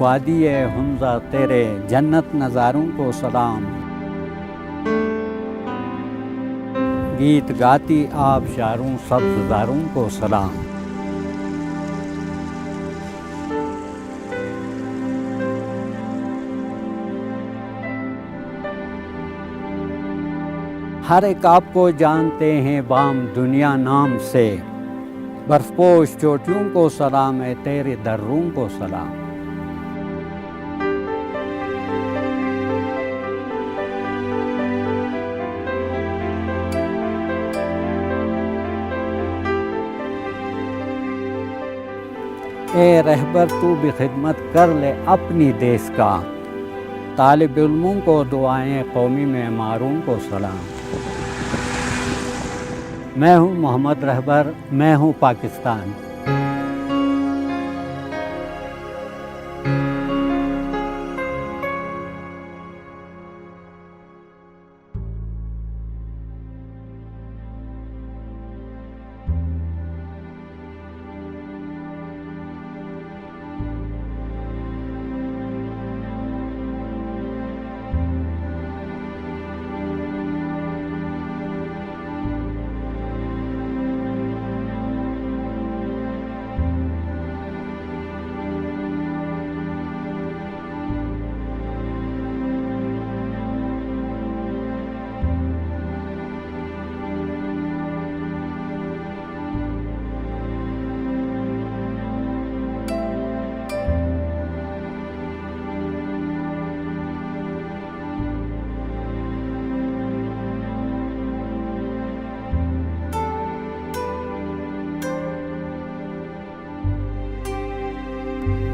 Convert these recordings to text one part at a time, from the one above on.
وادی حمزہ تیرے جنت نظاروں کو سلام، گیت گاتی آبشاروں سبززاروں کو سلام۔ ہر ایک آپ کو جانتے ہیں بام دنیا نام سے، برف پوش چوٹیوں کو سلام ہے، تیرے دروں کو سلام۔ اے رہبر تو بھی خدمت کر لے اپنی دیس کا، طالب علموں کو دعائیں قومی معماروں کو سلام۔ میں ہوں محمد رہبر، میں ہوں پاکستان۔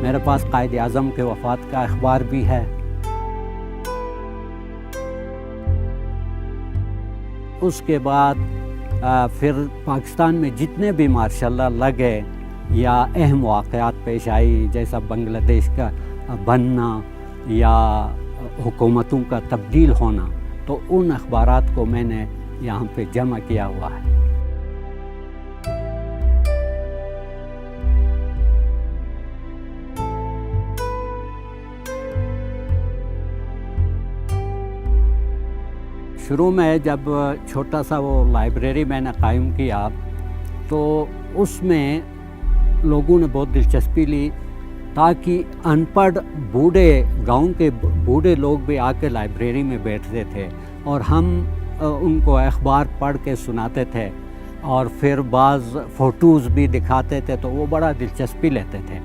میرے پاس قائد اعظم کے وفات کا اخبار بھی ہے۔ اس کے بعد پھر پاکستان میں جتنے بھی ماشاء اللہ لگے یا اہم واقعات پیش آئی، جیسا بنگلہ دیش کا بننا یا حکومتوں کا تبدیل ہونا، تو ان اخبارات کو میں نے یہاں پہ جمع کیا ہوا ہے۔ شروع میں جب چھوٹا سا وہ لائبریری میں نے قائم کیا تو اس میں لوگوں نے بہت دلچسپی لی، تاکہ ان پڑھ بوڑھے گاؤں کے بوڑھے لوگ بھی آ کے لائبریری میں بیٹھتے تھے اور ہم ان کو اخبار پڑھ کے سناتے تھے اور پھر بعض فوٹوز بھی دکھاتے تھے، تو وہ بڑا دلچسپی لیتے تھے۔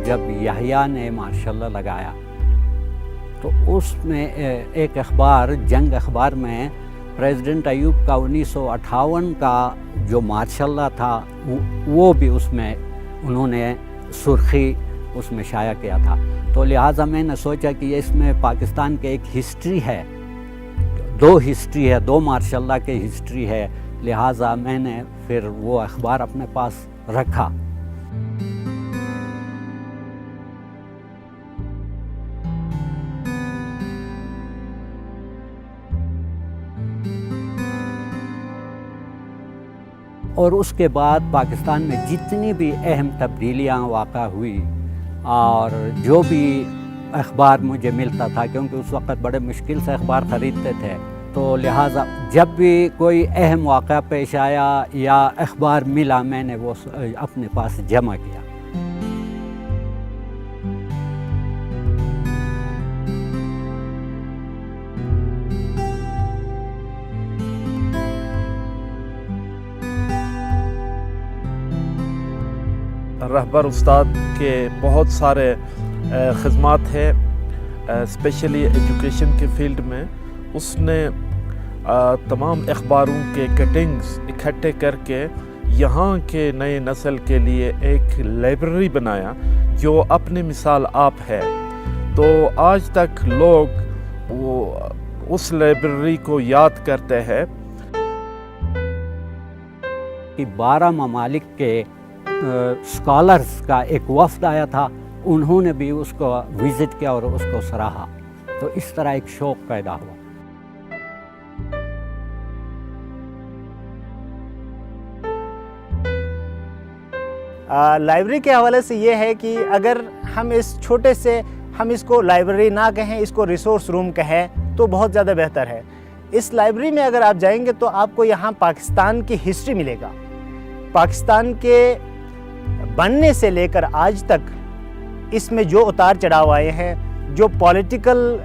جب یحییٰ نے ماشاءاللہ لگایا تو اس میں ایک اخبار جنگ اخبار میں پریزیڈنٹ ایوب کا 1958 کا جو ماشاءاللہ تھا وہ بھی اس میں انہوں نے سرخی اس میں شائع کیا تھا، تو لہٰذا میں نے سوچا کہ اس میں پاکستان کے ایک ہسٹری ہے، دو ماشاءاللہ کے ہسٹری ہے، لہٰذا میں نے پھر وہ اخبار اپنے پاس رکھا۔ اور اس کے بعد پاکستان میں جتنی بھی اہم تبدیلیاں واقع ہوئی اور جو بھی اخبار مجھے ملتا تھا، کیونکہ اس وقت بڑے مشکل سے اخبار خریدتے تھے، تو لہٰذا جب بھی کوئی اہم واقعہ پیش آیا یا اخبار ملا، میں نے وہ اپنے پاس جمع کیا۔ رہبر استاد کے بہت سارے خدمات ہیں، اسپیشلی ایجوکیشن کے فیلڈ میں۔ اس نے تمام اخباروں کے کٹنگز اکٹھے کر کے یہاں کے نئے نسل کے لیے ایک لائبریری بنایا جو اپنی مثال آپ ہے۔ تو آج تک لوگ اس لائبریری کو یاد کرتے ہیں۔ کہ 12 ممالک کے اسکالرس کا ایک وفد آیا تھا، انہوں نے بھی اس کو وزٹ کیا اور اس کو سراہا، تو اس طرح ایک شوق پیدا ہوا۔ لائبریری کے حوالے سے یہ ہے کہ اگر ہم اس چھوٹے سے ہم اس کو لائبریری نہ کہیں، اس کو ریسورس روم کہیں تو بہت زیادہ بہتر ہے۔ اس لائبریری میں اگر آپ جائیں گے تو آپ کو یہاں پاکستان کی ہسٹری ملے گا، پاکستان کے بننے سے لے کر آج تک اس میں جو اتار چڑھاؤ آئے ہیں، جو پولیٹیکل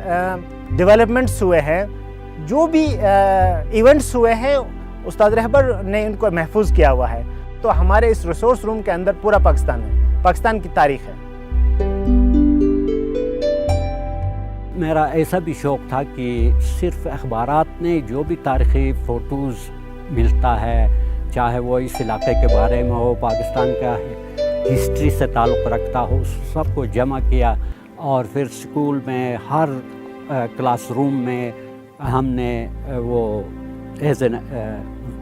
ڈیولپمنٹس ہوئے ہیں، جو بھی ایونٹس ہوئے ہیں، استاد رہبر نے ان کو محفوظ کیا ہوا ہے۔ تو ہمارے اس ریسورس روم کے اندر پورا پاکستان ہے، پاکستان کی تاریخ ہے۔ میرا ایسا بھی شوق تھا کہ صرف اخبارات میں جو بھی تاریخی فوٹوز ملتا ہے، چاہے وہ اس علاقے کے بارے میں ہو، پاکستان کا ہسٹری سے تعلق رکھتا ہو، سب کو جمع کیا، اور پھر اسکول میں ہر کلاس روم میں ہم نے وہ ایز این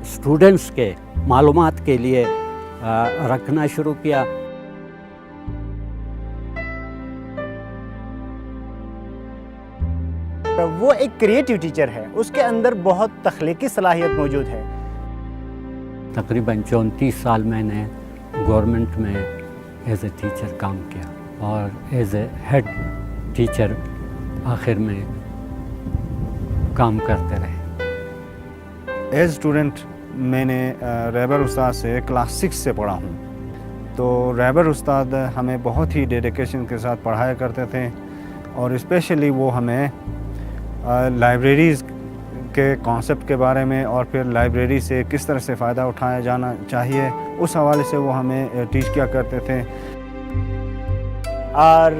اسٹوڈنٹس کے معلومات کے لیے رکھنا شروع کیا۔ وہ ایک کریٹیو ٹیچر ہے، اس کے اندر بہت تخلیقی صلاحیت موجود ہے۔ تقریباً 34 سال میں نے گورنمنٹ میں ایز اے ٹیچر کام کیا، اور ایز اے ہیڈ ٹیچر آخر میں کام کرتے رہے۔ ایز اسٹوڈنٹ میں نے رہبر استاد سے کلاس 6 سے پڑھا ہوں، تو رہبر استاد ہمیں بہت ہی ڈیڈیکیشن کے ساتھ پڑھایا کرتے تھے، اور اسپیشلی وہ ہمیں لائبریریز کے کانسیپٹ کے بارے میں، اور پھر لائبریری سے کس طرح سے فائدہ اٹھایا جانا چاہیے، اس حوالے سے وہ ہمیں ٹیچ کیا کرتے تھے۔ اور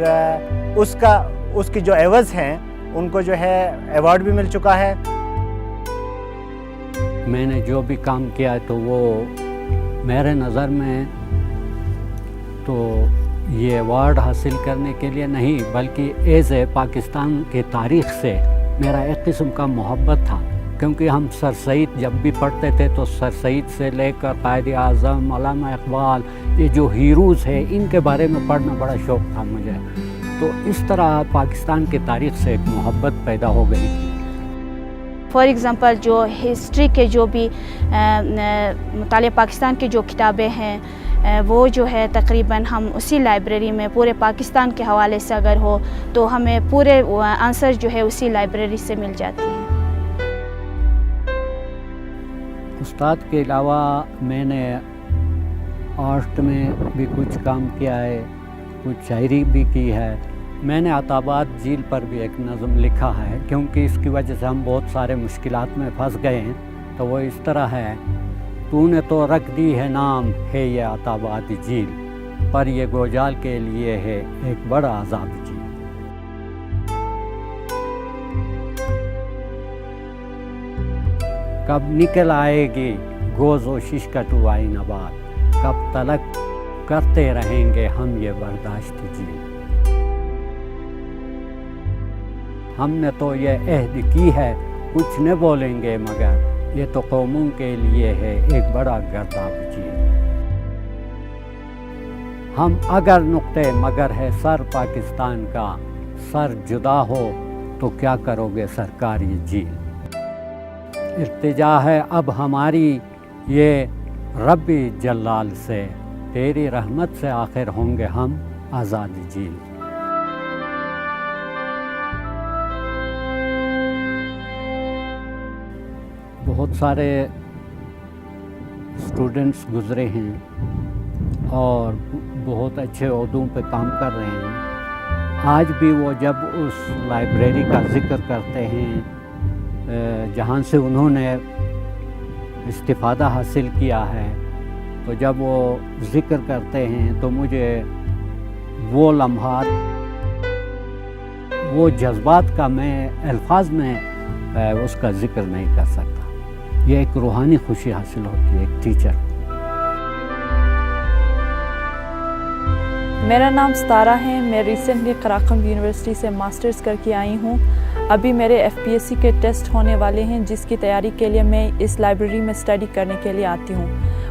اس کی جو عوض ہیں ان کو جو ہے ایوارڈ بھی مل چکا ہے۔ میں نے جو بھی کام کیا تو وہ میرے نظر میں تو یہ ایوارڈ حاصل کرنے کے لیے نہیں، بلکہ ایز اے پاکستان کے تاریخ سے میرا ایک قسم کا محبت تھا، کیونکہ ہم سر سید جب بھی پڑھتے تھے تو سر سید سے لے کر قائد اعظم، علامہ اقبال، یہ جو ہیروز ہیں ان کے بارے میں پڑھنا بڑا شوق تھا مجھے، تو اس طرح پاکستان کے تاریخ سے ایک محبت پیدا ہو گئی تھی۔ فار ایگزامپل جو ہسٹری کے جو بھی مطالعہ پاکستان کی جو کتابیں ہیں وہ جو ہے تقریباً ہم اسی لائبریری میں پورے پاکستان کے حوالے سے اگر ہو تو ہمیں پورے آنسر جو ہے اسی لائبریری سے مل جاتی ہیں۔ استاد کے علاوہ میں نے آرٹ میں بھی کچھ کام کیا ہے، کچھ شاعری بھی کی ہے۔ میں نے عطاباد جھیل پر بھی ایک نظم لکھا ہے، کیونکہ اس کی وجہ سے ہم بہت سارے مشکلات میں پھنس گئے ہیں، تو وہ اس طرح ہے: تو نے تو رکھ دی ہے نام ہے یہ عطاباد جھیل، پر یہ گوجال کے لیے ہے ایک بڑا عذاب جھیل۔ کب نکل آئے گی گوز و شش کٹو آئی نبات، کب تلک کرتے رہیں گے ہم یہ برداشت جھیل۔ ہم نے تو یہ عہد کی ہے کچھ نہ بولیں گے، مگر یہ تو قوموں کے لیے ہے ایک بڑا گرداب جھیل۔ ہم اگر نقطے مگر ہے سر پاکستان کا، سر جدا ہو تو کیا کرو گے سرکار یہ جھیل۔ التجا ہے اب ہماری یہ رب جلال سے، تیری رحمت سے آخر ہوں گے ہم آزاد جھیل۔ بہت سارے اسٹوڈنٹس گزرے ہیں اور بہت اچھے عہدوں پہ کام کر رہے ہیں۔ آج بھی وہ جب اس لائبریری کا ذکر کرتے ہیں جہاں سے انہوں نے استفادہ حاصل کیا ہے، تو جب وہ ذکر کرتے ہیں تو مجھے وہ لمحات، وہ جذبات کا میں الفاظ میں اس کا ذکر نہیں کر سکتا۔ یہ ایک روحانی خوشی حاصل ہوتی ہے ایک ٹیچر۔ میرا نام ستارہ ہے، میں ریسنٹلی قراقم یونیورسٹی سے ماسٹرز کر کے آئی ہوں۔ ابھی میرے FPSC کے ٹیسٹ ہونے والے ہیں، جس کی تیاری کے لیے میں اس لائبریری میں اسٹڈی کرنے کے لیے آتی ہوں۔